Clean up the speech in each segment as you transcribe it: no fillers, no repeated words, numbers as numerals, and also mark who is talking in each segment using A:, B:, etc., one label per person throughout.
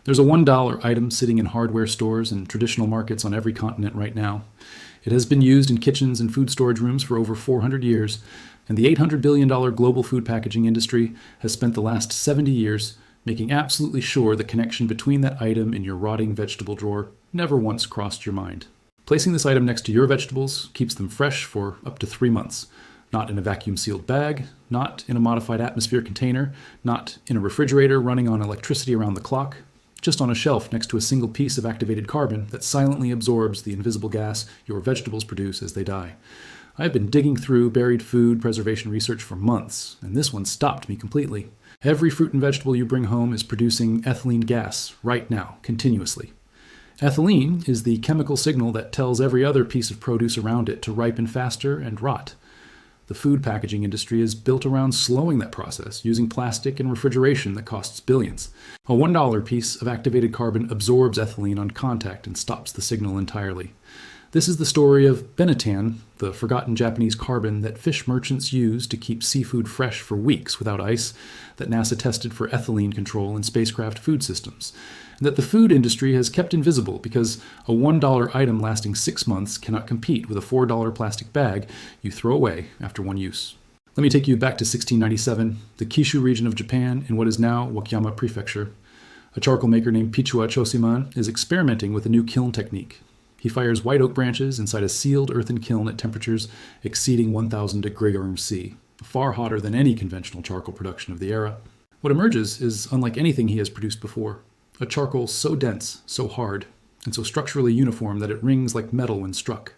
A: There's a $1 item sitting in hardware stores and traditional markets on every continent right now. It has been used in kitchens and food storage rooms for over 400 years, and the $800 billion global food packaging industry has spent the last 70 years making absolutely sure the connection between that item and your rotting vegetable drawer never once crossed your mind. Placing this item next to your vegetables keeps them fresh for up to 3 months. Not in a vacuum-sealed bag, not in a modified atmosphere container, not in a refrigerator running on electricity around the clock, just on a shelf next to a single piece of activated carbon that silently absorbs the invisible gas your vegetables produce as they die. I've been digging through buried food preservation research for months, and this one stopped me completely. Every fruit and vegetable you bring home is producing ethylene gas right now, continuously. Ethylene is the chemical signal that tells every other piece of produce around it to ripen faster and rot. The food packaging industry is built around slowing that process, using plastic and refrigeration that costs billions. A $1 piece of activated carbon absorbs ethylene on contact and stops the signal entirely. This is the story of benitan, the forgotten Japanese carbon that fish merchants use to keep seafood fresh for weeks without ice, that NASA tested for ethylene control in spacecraft food systems, and that the food industry has kept invisible because a $1 item lasting 6 months cannot compete with a $4 plastic bag you throw away after one use. Let me take you back to 1697, the Kishu region of Japan in what is now Wakayama Prefecture. A charcoal maker named Pichua Chosiman is experimenting with a new kiln technique. He fires white oak branches inside a sealed earthen kiln at temperatures exceeding 1,000 degrees C, far hotter than any conventional charcoal production of the era. What emerges is unlike anything he has produced before, a charcoal so dense, so hard, and so structurally uniform that it rings like metal when struck.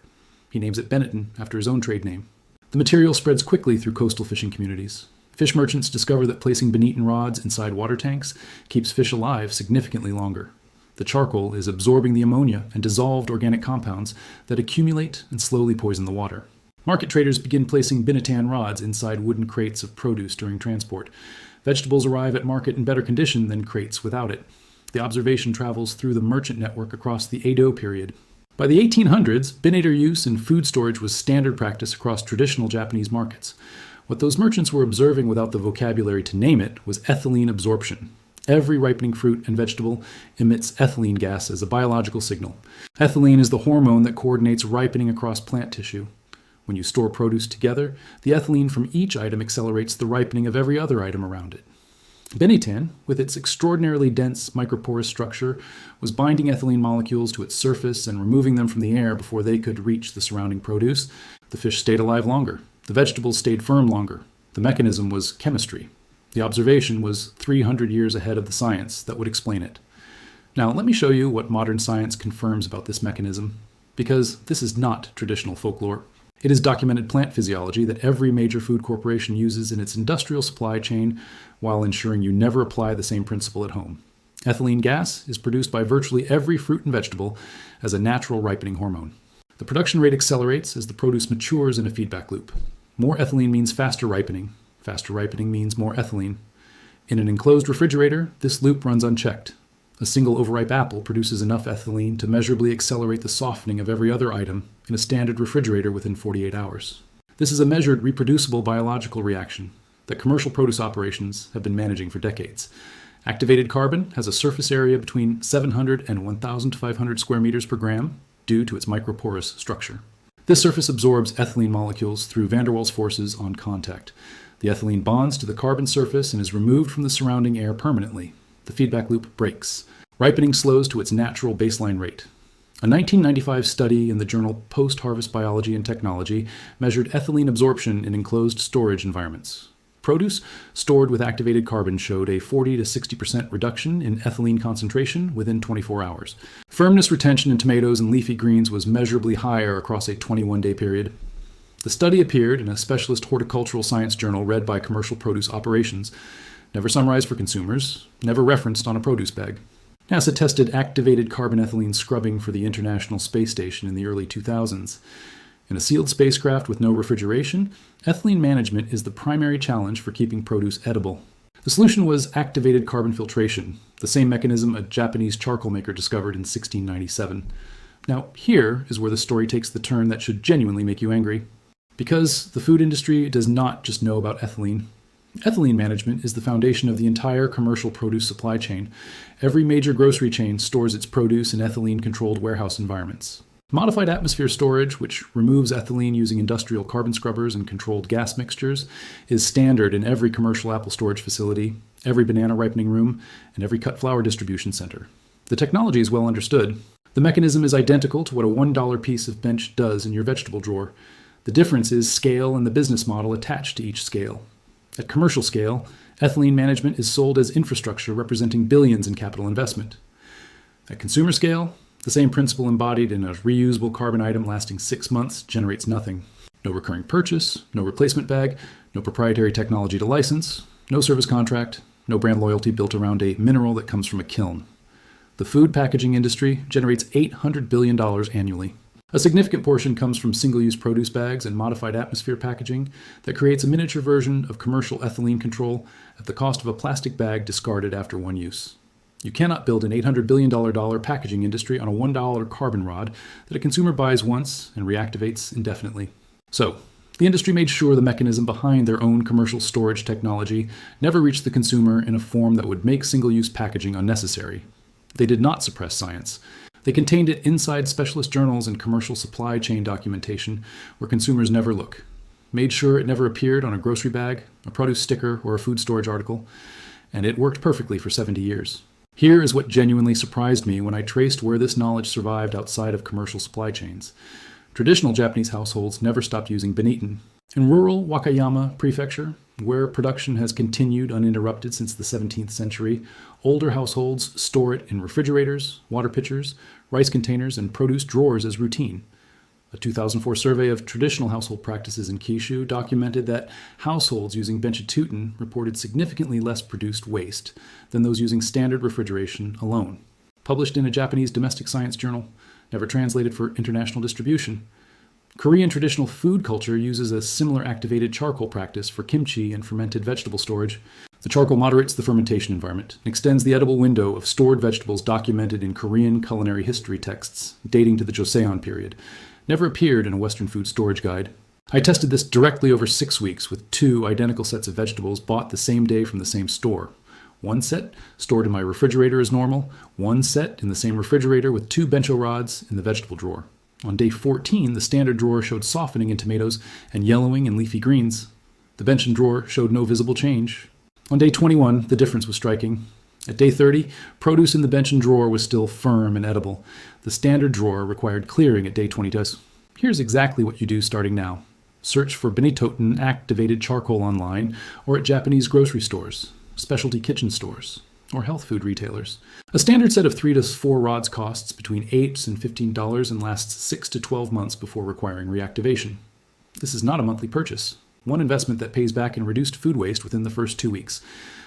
A: He names it Benetton after his own trade name. The material spreads quickly through coastal fishing communities. Fish merchants discover that placing Benetton rods inside water tanks keeps fish alive significantly longer. The charcoal is absorbing the ammonia and dissolved organic compounds that accumulate and slowly poison the water. Market traders begin placing benitan rods inside wooden crates of produce during transport. Vegetables arrive at market in better condition than crates without it. The observation travels through the merchant network across the Edo period. By the 1800s, benator use in food storage was standard practice across traditional Japanese markets. What those merchants were observing without the vocabulary to name it was ethylene absorption. Every ripening fruit and vegetable emits ethylene gas as a biological signal. Ethylene is the hormone that coordinates ripening across plant tissue. When you store produce together, the ethylene from each item accelerates the ripening of every other item around it. Benitan, with its extraordinarily dense microporous structure, was binding ethylene molecules to its surface and removing them from the air before they could reach the surrounding produce. The fish stayed alive longer. The vegetables stayed firm longer. The mechanism was chemistry. The observation was 300 years ahead of the science that would explain it. Now, let me show you what modern science confirms about this mechanism, because this is not traditional folklore. It is documented plant physiology that every major food corporation uses in its industrial supply chain while ensuring you never apply the same principle at home. Ethylene gas is produced by virtually every fruit and vegetable as a natural ripening hormone. The production rate accelerates as the produce matures in a feedback loop. More ethylene means faster ripening. Faster ripening means more ethylene. In an enclosed refrigerator, this loop runs unchecked. A single overripe apple produces enough ethylene to measurably accelerate the softening of every other item in a standard refrigerator within 48 hours. This is a measured, reproducible biological reaction that commercial produce operations have been managing for decades. Activated carbon has a surface area between 700 and 1,500 square meters per gram due to its microporous structure. This surface absorbs ethylene molecules through van der Waals forces on contact. The ethylene bonds to the carbon surface and is removed from the surrounding air permanently. The feedback loop breaks. Ripening slows to its natural baseline rate. A 1995 study in the journal Post-Harvest Biology and Technology measured ethylene absorption in enclosed storage environments. Produce stored with activated carbon showed a 40 to 60% reduction in ethylene concentration within 24 hours. Firmness retention in tomatoes and leafy greens was measurably higher across a 21-day period. The study appeared in a specialist horticultural science journal read by commercial produce operations, never summarized for consumers, never referenced on a produce bag. NASA tested activated carbon ethylene scrubbing for the International Space Station in the early 2000s. In a sealed spacecraft with no refrigeration, ethylene management is the primary challenge for keeping produce edible. The solution was activated carbon filtration, the same mechanism a Japanese charcoal maker discovered in 1697. Now, here is where the story takes the turn that should genuinely make you angry. Because the food industry does not just know about ethylene, Ethylene management is the foundation of the entire commercial produce supply chain. Every major grocery chain stores its produce in ethylene-controlled warehouse environments. Modified atmosphere storage, which removes ethylene using industrial carbon scrubbers and controlled gas mixtures, is standard in every commercial apple storage facility, every banana ripening room, and every cut flower distribution center. The technology is well understood. The mechanism is identical to what a $1 piece of bench does in your vegetable drawer. The difference is scale and the business model attached to each scale. At commercial scale, ethylene management is sold as infrastructure representing billions in capital investment. At consumer scale, the same principle embodied in a reusable carbon item lasting 6 months generates nothing. No recurring purchase, no replacement bag, no proprietary technology to license, no service contract, no brand loyalty built around a mineral that comes from a kiln. The food packaging industry generates $800 billion annually. A significant portion comes from single-use produce bags and modified atmosphere packaging that creates a miniature version of commercial ethylene control at the cost of a plastic bag discarded after one use. You cannot build an $800 billion packaging industry on a $1 carbon rod that a consumer buys once and reactivates indefinitely. So, the industry made sure the mechanism behind their own commercial storage technology never reached the consumer in a form that would make single-use packaging unnecessary. They did not suppress science. They contained it inside specialist journals and commercial supply chain documentation where consumers never look. Made sure it never appeared on a grocery bag, a produce sticker, or a food storage article. And it worked perfectly for 70 years. Here is what genuinely surprised me when I traced where this knowledge survived outside of commercial supply chains. Traditional Japanese households never stopped using Benetton. In rural Wakayama Prefecture, where production has continued uninterrupted since the 17th century, older households store it in refrigerators, water pitchers, rice containers, and produce drawers as routine. A 2004 survey of traditional household practices in Kyushu documented that households using benchituten reported significantly less produced waste than those using standard refrigeration alone. Published in a Japanese domestic science journal, never translated for international distribution. Korean traditional food culture uses a similar activated charcoal practice for kimchi and fermented vegetable storage. The charcoal moderates the fermentation environment and extends the edible window of stored vegetables documented in Korean culinary history texts dating to the Joseon period. Never appeared in a Western food storage guide. I tested this directly over 6 weeks with 2 identical sets of vegetables bought the same day from the same store. One set stored in my refrigerator as normal, one set in the same refrigerator with 2 bencho rods in the vegetable drawer. On day 14, the standard drawer showed softening in tomatoes and yellowing in leafy greens. The bench drawer showed no visible change. On day 21, the difference was striking. At day 30, produce in the bench drawer was still firm and edible. The standard drawer required clearing at day 22. Here's exactly what you do starting now. Search for Benetton activated charcoal online or at Japanese grocery stores, specialty kitchen stores, or health food retailers. A standard set of 3 to 4 rods costs between $8 and $15 and lasts 6 to 12 months before requiring reactivation. This is not a monthly purchase. One investment that pays back in reduced food waste within the first 2 weeks.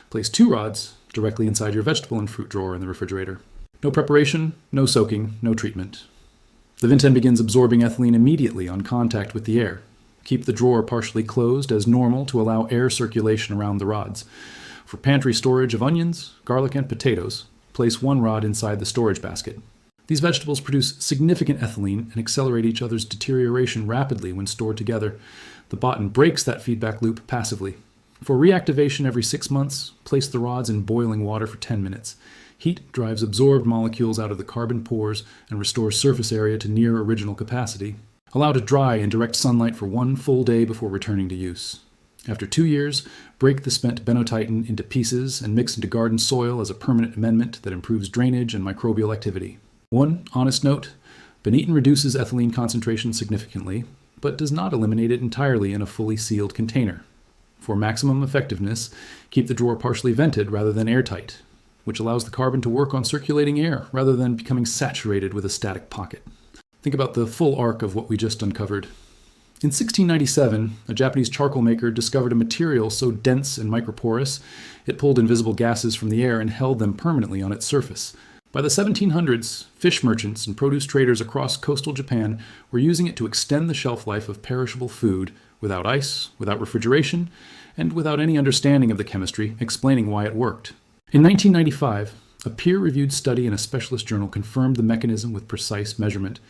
A: Place 2 rods directly inside your vegetable and fruit drawer in the refrigerator. No preparation, no soaking, no treatment. The Vinten begins absorbing ethylene immediately on contact with the air. Keep the drawer partially closed as normal to allow air circulation around the rods. For pantry storage of onions, garlic, and potatoes, place 1 rod inside the storage basket. These vegetables produce significant ethylene and accelerate each other's deterioration rapidly when stored together. The bottom breaks that feedback loop passively. For reactivation every 6 months, place the rods in boiling water for 10 minutes. Heat drives absorbed molecules out of the carbon pores and restores surface area to near original capacity. Allow to dry in direct sunlight for 1 full day before returning to use. After 2 years, break the spent Benetiton into pieces and mix into garden soil as a permanent amendment that improves drainage and microbial activity. One honest note, Benetton reduces ethylene concentration significantly, but does not eliminate it entirely in a fully sealed container. For maximum effectiveness, keep the drawer partially vented rather than airtight, which allows the carbon to work on circulating air rather than becoming saturated with a static pocket. Think about the full arc of what we just uncovered. In 1697, a Japanese charcoal maker discovered a material so dense and microporous, it pulled invisible gases from the air and held them permanently on its surface. By the 1700s, fish merchants and produce traders across coastal Japan were using it to extend the shelf life of perishable food without ice, without refrigeration, and without any understanding of the chemistry explaining why it worked. In 1995, a peer-reviewed study in a specialist journal confirmed the mechanism with precise measurement.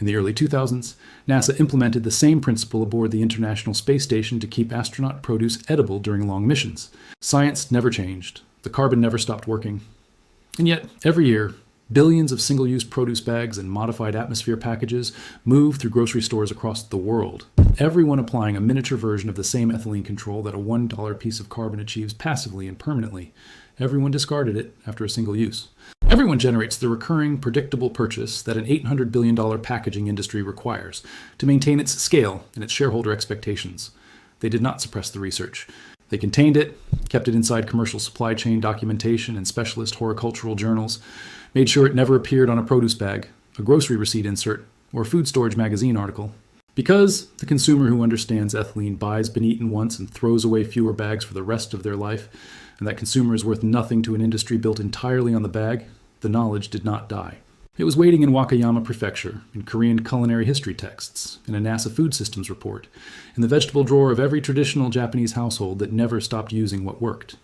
A: In the early 2000s, NASA implemented the same principle aboard the International Space Station to keep astronaut produce edible during long missions. Science never changed. The carbon never stopped working. And yet, every year, billions of single-use produce bags and modified atmosphere packages move through grocery stores across the world, everyone applying a miniature version of the same ethylene control that a $1 piece of carbon achieves passively and permanently. Everyone discarded it after a single use. Everyone generates the recurring, predictable purchase that an $800 billion packaging industry requires to maintain its scale and its shareholder expectations. They did not suppress the research. They contained it, kept it inside commercial supply chain documentation and specialist horticultural journals, made sure it never appeared on a produce bag, a grocery receipt insert, or a food storage magazine article. Because the consumer who understands ethylene buys been eaten once and throws away fewer bags for the rest of their life, and that consumer is worth nothing to an industry built entirely on the bag, the knowledge did not die. It was waiting in Wakayama Prefecture, in Korean culinary history texts, in a NASA Food Systems report, in the vegetable drawer of every traditional Japanese household that never stopped using what worked.